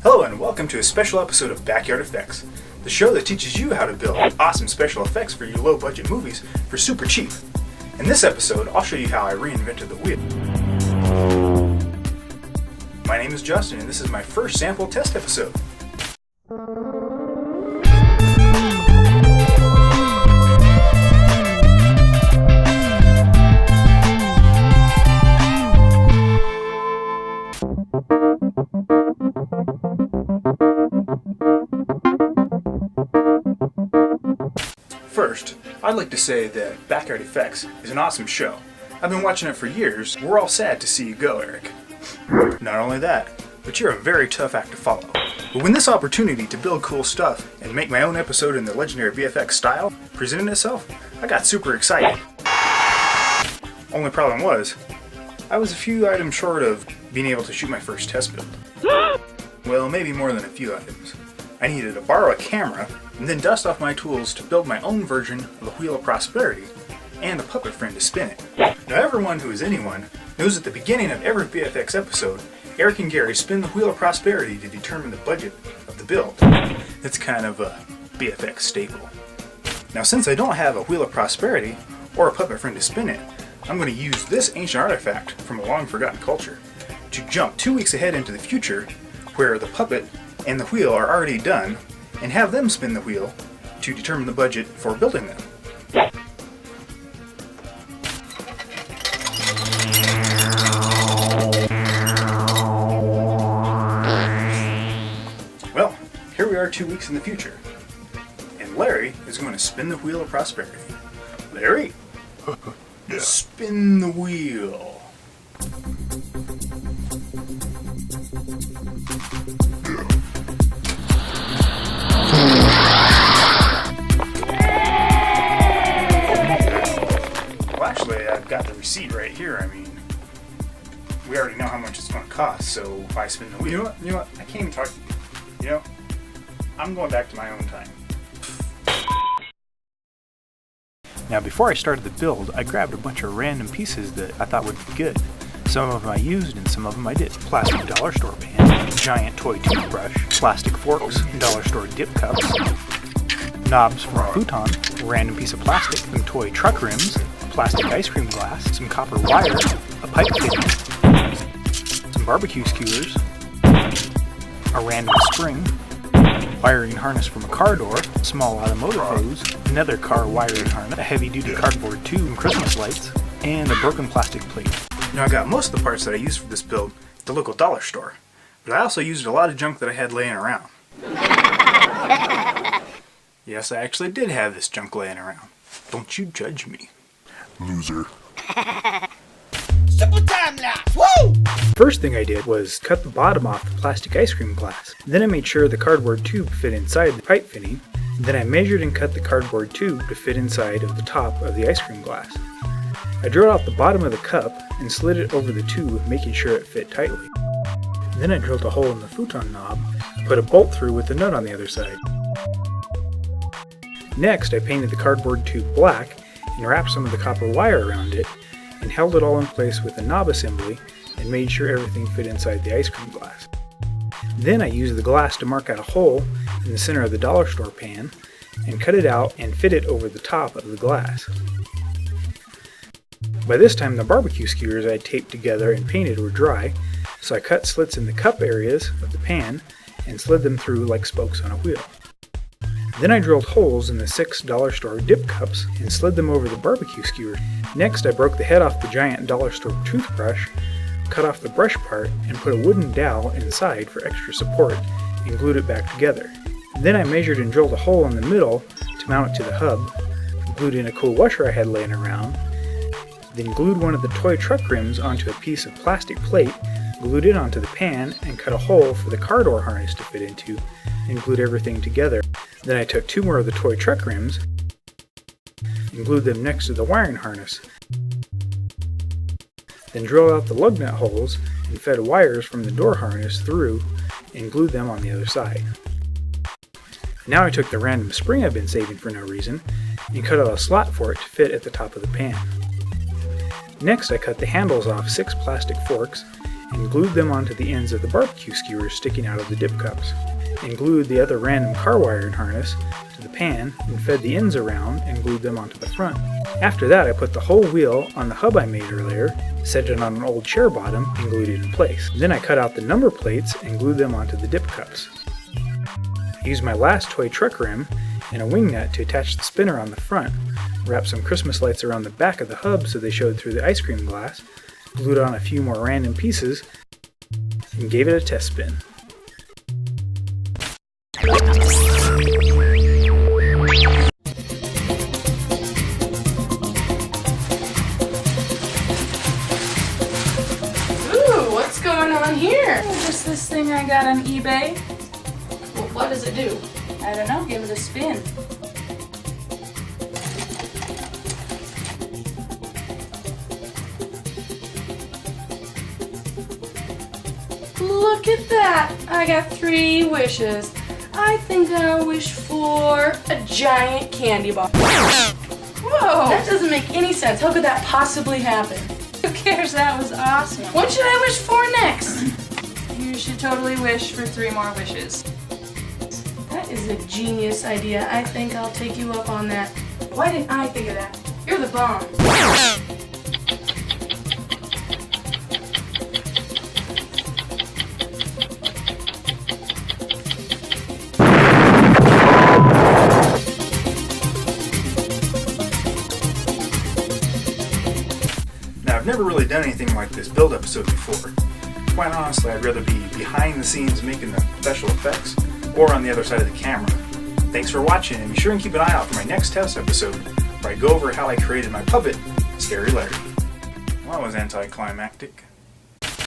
Hello and welcome to a special episode of Backyard Effects, the show that teaches you how to build awesome special effects for your low-budget movies for super cheap. In this episode, I'll show you how I reinvented the wheel. My name is Justin and this is my first sample test episode. First, I'd like to say that Backyard Effects is an awesome show. I've been watching it for years. We're all sad to see you go, Eric. Not only that, but you're a very tough act to follow. But when this opportunity to build cool stuff and make my own episode in the legendary BFX style presented itself, I got super excited. Only problem was, I was a few items short of being able to shoot my first test build. Well, maybe more than a few items. I needed to borrow a camera and then dust off my tools to build my own version of the Wheel of Prosperity and a puppet friend to spin it. Now everyone who is anyone knows at the beginning of every BFX episode, Eric and Gerry spin the Wheel of Prosperity to determine the budget of the build. It's kind of a BFX staple. Now since I don't have a Wheel of Prosperity or a puppet friend to spin it, I'm going to use this ancient artifact from a long forgotten culture to jump 2 weeks ahead into the future where the puppet and the wheel are already done, and have them spin the wheel to determine the budget for building them. Well, here we are 2 weeks in the future, and Larry is going to spin the Wheel of Prosperity. Larry, Yeah. Spin the wheel. Well, actually, I've got the receipt right here. I mean, we already know how much it's going to cost, so if I spin the wheel... You know what? I can't even talk to you. You know, I'm going back to my own time. Now, before I started the build, I grabbed a bunch of random pieces that I thought would be good. Some of them I used and some of them I did. Plastic dollar store pan, giant toy toothbrush, plastic forks, dollar store dip cups, knobs from a futon, a random piece of plastic, some toy truck rims, plastic ice cream glass, some copper wire, a pipe fitting, some barbecue skewers, a random spring, wiring harness from a car door, small automotive hose, another car wiring harness, a heavy-duty cardboard tube, and Christmas lights, and a broken plastic plate. Now I got most of the parts that I used for this build at the local dollar store, but I also used a lot of junk that I had laying around. Yes, I actually did have this junk laying around. Don't you judge me. Loser. Simple time lapse. Woo! First thing I did was cut the bottom off the plastic ice cream glass. Then I made sure the cardboard tube fit inside the pipe fitting. Then I measured and cut the cardboard tube to fit inside of the top of the ice cream glass. I drilled out the bottom of the cup and slid it over the tube, making sure it fit tightly. Then I drilled a hole in the futon knob and put a bolt through with the nut on the other side. Next, I painted the cardboard tube black and wrapped some of the copper wire around it and held it all in place with the knob assembly and made sure everything fit inside the ice cream glass. Then I used the glass to mark out a hole in the center of the dollar store pan and cut it out and fit it over the top of the glass. By this time the barbecue skewers I had taped together and painted were dry, so I cut slits in the cup areas of the pan and slid them through like spokes on a wheel. Then I drilled holes in the 6 dollar store dip cups and slid them over the barbecue skewers. Next I broke the head off the giant dollar store toothbrush, cut off the brush part, and put a wooden dowel inside for extra support and glued it back together. Then I measured and drilled a hole in the middle to mount it to the hub, glued in a cool washer I had laying around, then glued one of the toy truck rims onto a piece of plastic plate, glued it onto the pan, and cut a hole for the car door harness to fit into, and glued everything together. Then I took 2 more of the toy truck rims and glued them next to the wiring harness. Then drilled out the lug nut holes and fed wires from the door harness through and glued them on the other side. Now I took the random spring I've been saving for no reason and cut out a slot for it to fit at the top of the pan. Next I cut the handles off 6 plastic forks and glued them onto the ends of the barbecue skewers sticking out of the dip cups, and glued the other random car wiring harness to the pan and fed the ends around and glued them onto the front. After that, I put the whole wheel on the hub I made earlier, set it on an old chair bottom, and glued it in place. Then I cut out the number plates and glued them onto the dip cups. I used my last toy truck rim and a wing nut to attach the spinner on the front, wrapped some Christmas lights around the back of the hub so they showed through the ice cream glass, glued on a few more random pieces, and gave it a test spin. Ooh, what's going on here? Just this thing I got on eBay. Well, what does it do? I don't know, give it a spin. Look at that! I got 3 wishes. I think I'll wish for a giant candy bar. Whoa! That doesn't make any sense. How could that possibly happen? Who cares? That was awesome. What should I wish for next? You should totally wish for 3 more wishes. That is a genius idea. I think I'll take you up on that. Why didn't I think of that? You're the bomb. Now, I've never really done anything like this build episode before. Quite honestly, I'd rather be behind the scenes making the special effects, or on the other side of the camera. Thanks for watching, and be sure and keep an eye out for my next test episode, where I go over how I created my puppet, Scary Larry. Well, that was anticlimactic.